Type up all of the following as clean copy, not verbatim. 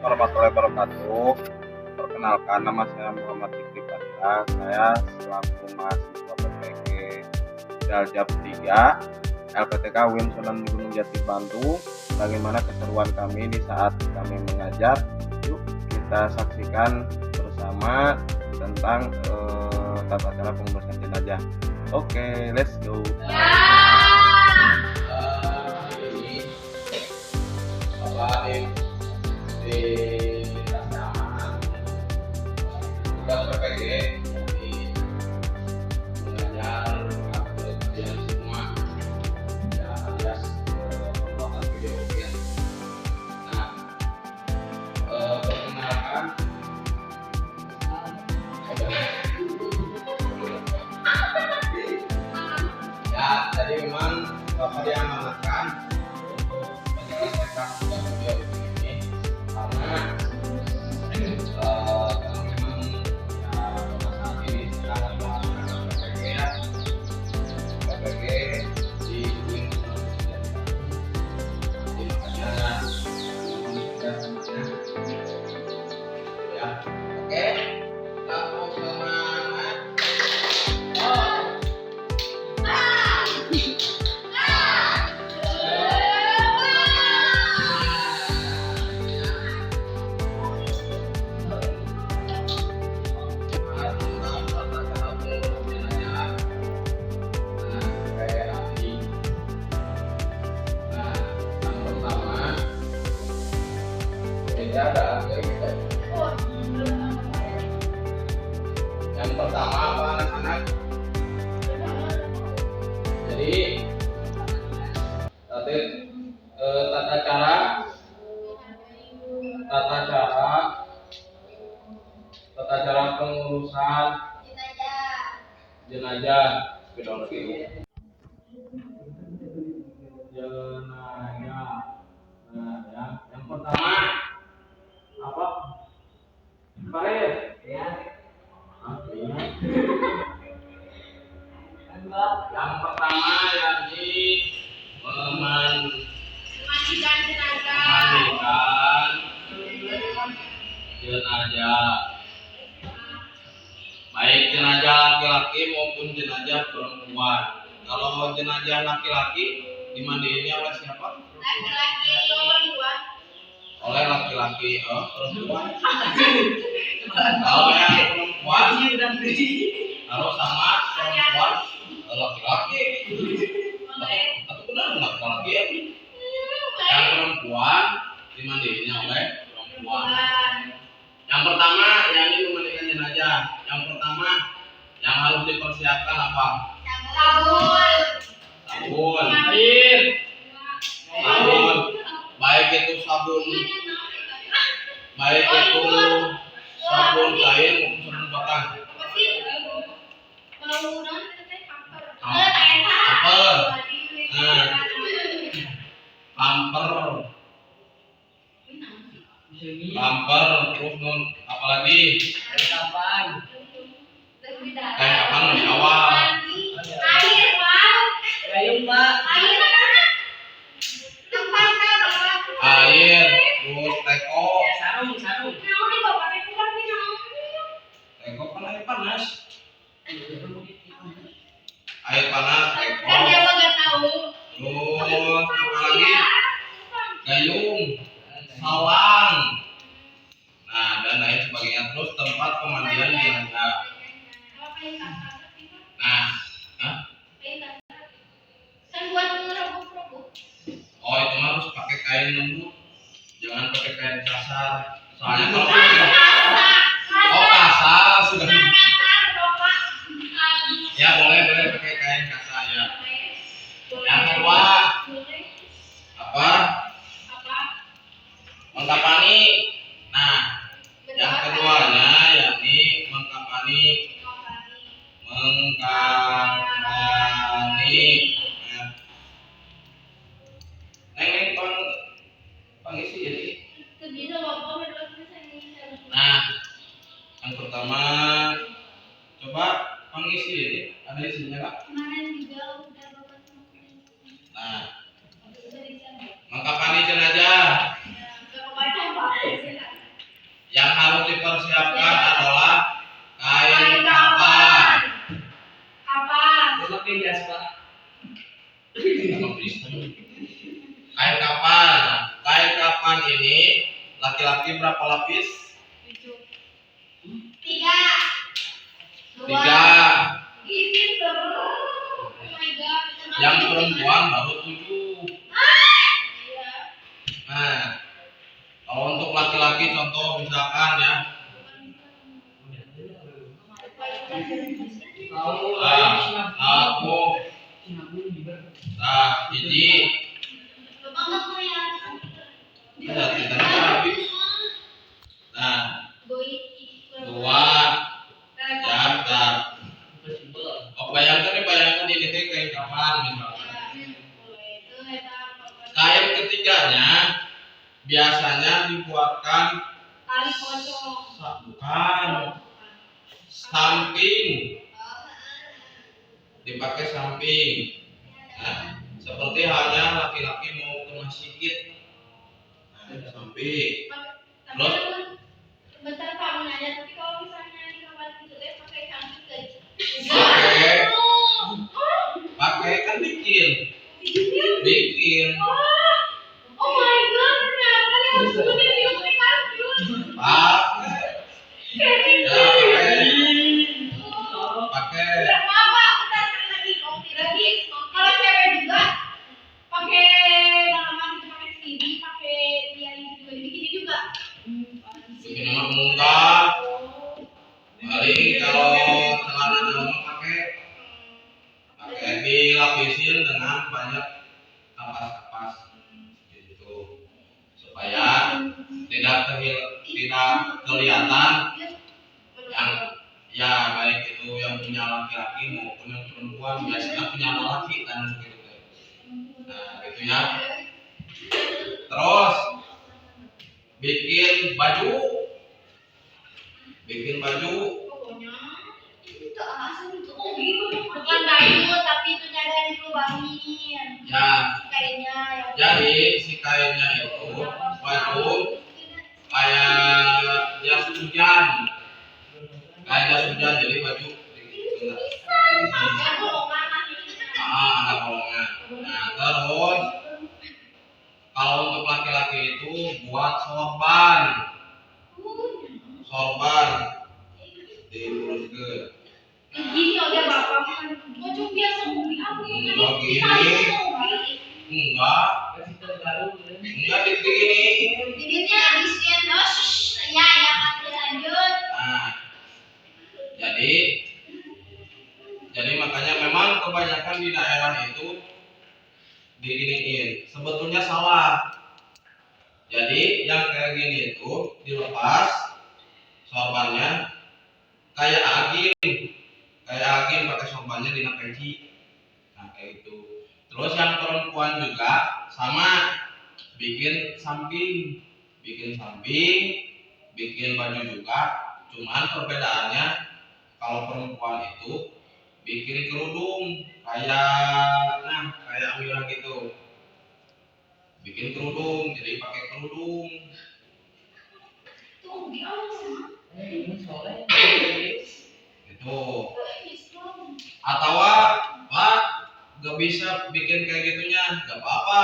warahmatullahi wabarakatuh. Perkenalkan, nama saya Muhammad Fikri Fathia. Saya selaku mahasiswa PPG Daljab 3 LPTK UIN Sunan Gunung Jati Bandung. Bagaimana keseruan kami di saat kami mengajar? Yuk kita saksikan bersama tentang tata cara pengurusan jenazah. Oke, let's go. Di keamanan tugas PPG di mengajar kalian semua ya, alias pembuatan video ujian. Nah, perkenalkan ya, jadi memang Bapak diamanatkan untuk menyelesaikan tugas video ini karena memang ya saat ini sedang melaksanakan PPG di UIN jadi makanya ya oke satu semangat yang pertama apa anak-anak? Jadi tata cara pengurusan jenazah jenazah. Nah, yang pertama apa? Baik. Ya. Yang pertama yakni memandikan jenazah, baik jenazah laki-laki maupun jenazah perempuan. Kalau jenazah laki-laki dimandiinnya oleh siapa? Laki-laki perempuan. Oleh laki-laki perempuan. Kalau yang perempuan harus sama perempuan laki-laki. Tapi benar laki-laki ya. Yang perempuan dimandiinnya oleh perempuan. Yang pertama yakni memandikan jenazah. Yang pertama yang harus dipersiapkan apa? Sabun. Sabun. Baik itu sabun cair maupun sabun bakar. Pamper, terus apalagi kain kapan di awal. Air, terus teko. Teko kan air panas. Air panas, teko. Terus apalagi gayung, salang. Nah, dan lain sebagainya. Terus tempat pemandian jenazah. Nah, oh itu mah harus pakai kain lembut, jangan pakai kain kasar. Soalnya kalau kasar sudah. Ya boleh pakai kain kasar ya. Yang kedua apa? Mengkapani. Nah, yang keduanya yakni mengkapani. Pengisi jadi. Nah, yang pertama coba pengisi jadi ada isinya nggak? Nah, mengkapani jenazah. ini laki-laki berapa lapis? 3. Yang perempuan baru 7. Nah, kalau untuk laki-laki contoh misalkan ya, aku, jadi kita habis. Nah, 2 jam. Oh, bayangkan ini teh kain kapan misalkan. Kain ketiganya biasanya dibuatkan tali pocong. bukan samping, dipakai samping. Nah, seperti halnya laki-laki mau ke masjid, nah, samping. Terus bentar Pak mau nanya, tapi kalau misalnya di kamar itu pakai samping pakai kan bikin. Oh my god, ternyata dia harus bener di aplikasi. Pakai. Apa? Bentar lagi. Kalau cewek juga pakai dalaman itu pakai CD, pakai dia juga bikin juga. Bikin nomor muntah. Paling kalau celana dalam pakai dilapisin dengan banyak kapas-kapas gitu supaya tidak kelihatan yang ya baik itu yang punya laki-laki maupun yang perempuan, biasanya punya laki kan seperti itu. Nah gitu ya. Terus bikin baju Bukan baju, tapi itu ada yang dilubangin. ya. Kainnya. Jadi si kainnya itu baju kayak jas hujan, jadi baju ada kolongan. Nah terus kalau untuk laki-laki itu buat sorban diurus ke. Gini udah bapak baju biasa mobil aku enggak begini. Bibirnya habisnya ya lanjut. Nah, jadi makanya memang kebanyakan di daerah itu diginiin. Sebetulnya salah. Jadi yang kayak gini itu dilepas sorbannya kayak agin pakai sorbannya di peci. Nah kayak gitu. Terus yang perempuan juga sama, bikin samping, bikin baju juga. Cuman perbedaannya kalau perempuan itu bikin kerudung kayak Amira gitu. Bikin kerudung, jadi pakai kerudung. Gitu. Atau Pak gak bisa bikin kayak gitunya, gak apa-apa.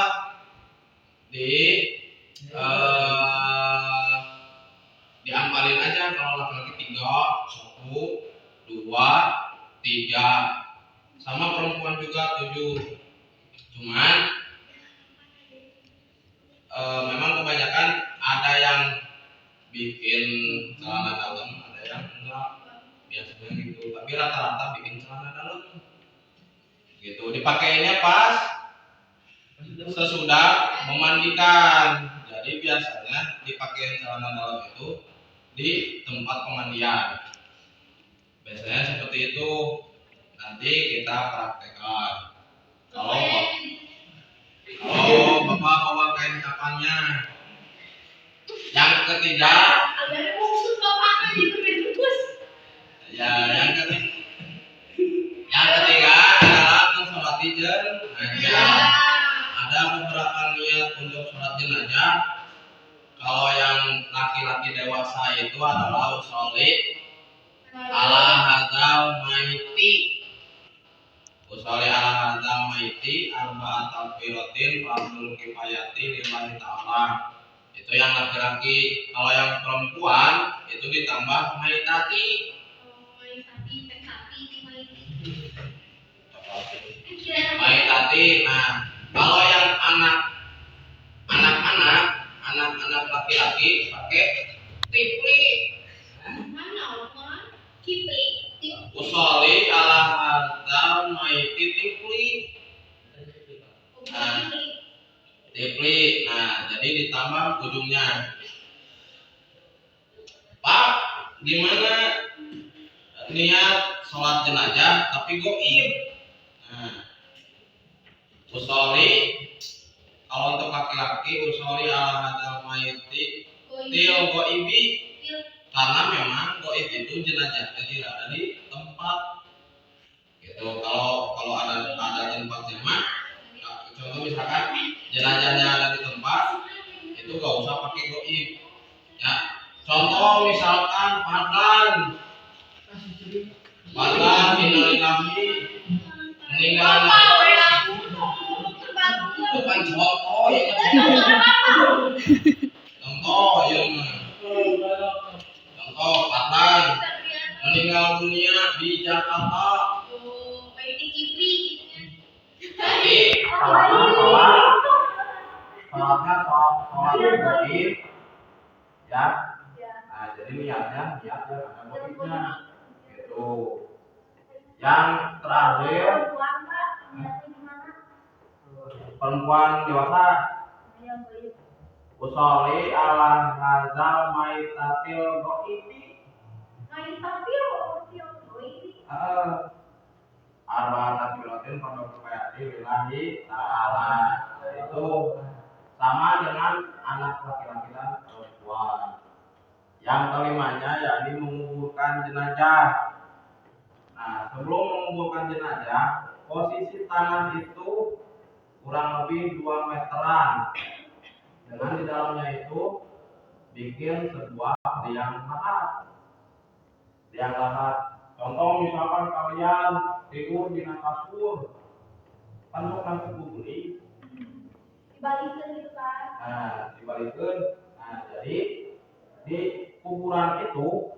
Diampalin aja kalau laki-laki 3, 1, 2, 3. Sama perempuan juga 7. Cuman memang kebanyakan ada yang bikin celana dalam, ada yang enggak, biasanya gitu. Tapi rata-rata bikin celana dalam gitu. Dipakainya pas sesudah memandikan. Jadi biasanya dipakai celana dalam itu di tempat pemandian. Biasanya seperti itu. Nanti kita praktekkan. Kalau Bapak bawa kain kapannya. Yang ketiga, yang ketiga adalah sholat jenazah. Ada beberapa niat untuk sholat jenazah. Kalau yang laki-laki dewasa itu adalah usolli ala hadzal maiti arba'at takbiratin fardhu kifayati lillahi ta'ala. Itu yang laki-laki. Kalau yang perempuan itu ditambah maitati. Maitati. Nah, kalau yang anak-anak laki-laki pakai tipli. Usoli ala hadal maiti tipli. Nah, tipli. Nah, jadi ditambah ujungnya. Pak, gimana niat sholat jenazah tapi goib? Nah, usoli kalau untuk laki-laki usoli ala hadal maiti til goibi, karena memang goib itu jenazahnya tidak ada di tempat. Gitu. Kalau ada tempat jemaah, contoh misalkan jenazahnya ada di tempat, itu gak usah pakai goib. Ya, contoh misalkan Fadlan innalillahi meninggal. Bukan contoh ya. Contoh ya. Contoh Fadlan meninggal dunia di Jakarta. Jadi sholatnya sholat goib ya. Nah, jadi niatnya ada goibnya gitu. Yang terakhir perempuan dewasa usoli ala hazal maitatil goibi arba takbiratin pada berkayati lillahi ta'ala. Itu sama dengan anak laki-laki dan perempuan. Yang kelimanya yakni menguburkan jenazah. Nah, sebelum menguburkan jenazah, posisi tanah itu kurang lebih 2 meteran. Dengan di dalamnya itu bikin sebuah liang lahat. Contoh misalkan kalian tidur di kasur, kan mau nangkep bubuli. Dibalikkan gitu kan? Nah, dibalikkan. Nah, jadi di kuburan itu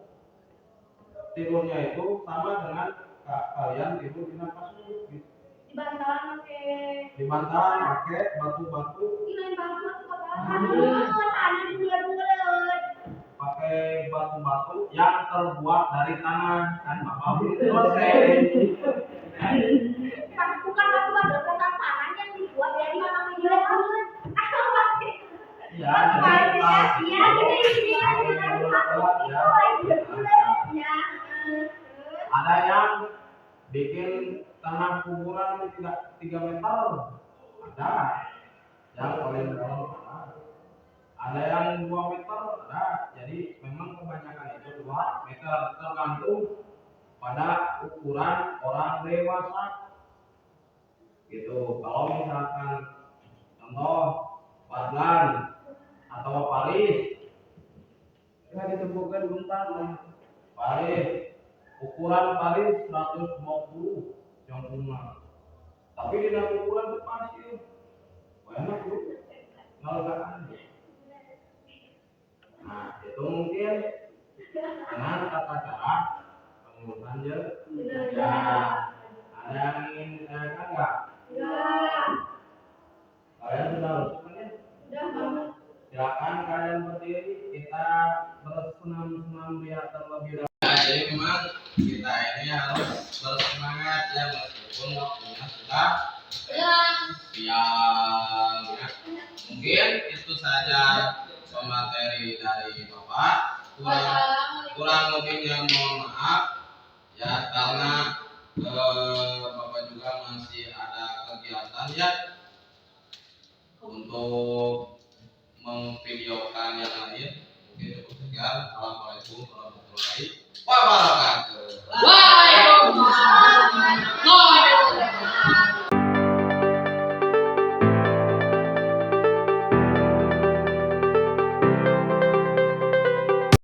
tidurnya itu sama dengan kalian tidur di kasur. Gitu. Di bantalan pakai batu-batu. Pakai batu-batu yang terbuat dari tanah, kan Bapak belum selesai. Bukan batu-batu dari tanah yang dibuat dari tanah. Ya, ada yang bikin tanah kuburan 3 meter, ada yang paling dalam ada yang 2 meter, ada. Jadi memang kebanyakan itu 2 meter, tergantung pada ukuran orang dewasa gitu. Kalau misalkan contoh Fadlan atau Paris, kita ditemukan bentar Paris, ukuran Paris 120 yang rumah, tapi di dalam ukuran berpasir banyak tuh nolgakan. Nah, itu mungkin dengan tata cara pengurusan jenazah. Ada yang ingin ditanyakan nggak? Kalian sudah lulus ya? Sudah banget. Silakan kalian berdiri, kita bersenam-senam lihat terlebih dahulu. Nah, jadi memang kita ini harus bersemangat ya, meskipun waktunya sudah siang. Mungkin itu saja materi dari Bapak. Kurang lebihnya mohon maaf ya, karena Bapak juga masih ada kegiatan ya untuk memvideokan yang lain. Mungkin cukup sekian. Assalamualaikum warahmatullahi wabarakatuh. Waalaikumsalam.